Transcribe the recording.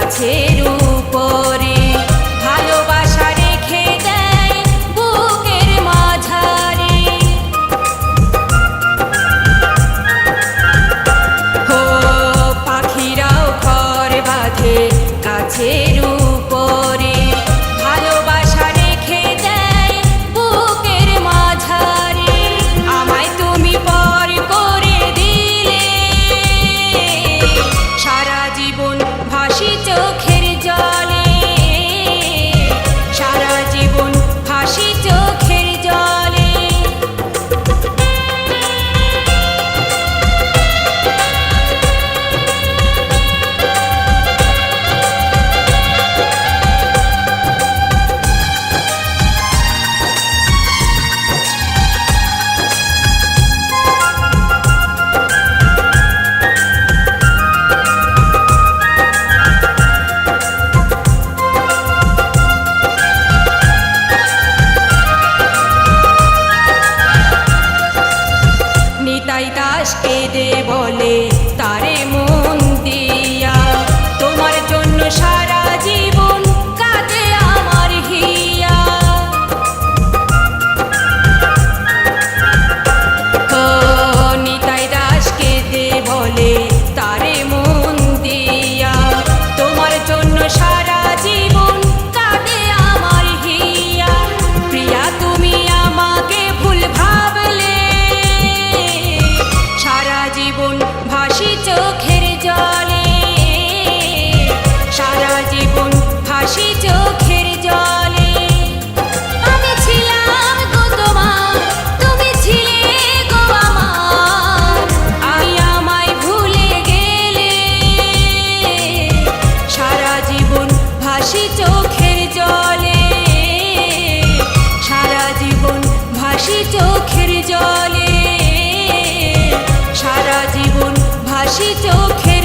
গাছের উপরে ভালোবাসা রেখে দেয় বুকের মাঝারে। হো পাখিরাও ঘর বাঁধে গাছের উপরে ভালোবাসা রেখে দেয় বুকের মাঝারে। আমায় তুমি পর করে দিলে সারা জীবন ভাসি চোখের জলে, সারা জীবন ভাসি চোখের জলে। নিতাই দাস কেঁদে বলে তারে মন দিয়া, তোমার জন্য সারা জীবন কাঁদে আমার হিয়া। ও নিতাই দাস কেঁদে বলে তারে মন দিয়া, তোমার জন্য সারা জীবন কাঁদে আমার হিয়া। প্রিয়া তুমি আমাকে ভুল ভাবলে সারা জীবন ভাসি চোখের জলে, সারা জীবন ভাসি চোখের জলে। আমি ছিলাম গো তোমার, তুমি ছিলে গো আমার, আমি আমায় ভুলে গেলে সারা জীবন ভাসি চোখের জলে, সারা জীবন ভাসি চোখের জলে, সারা জীবন ভাসি চোখে।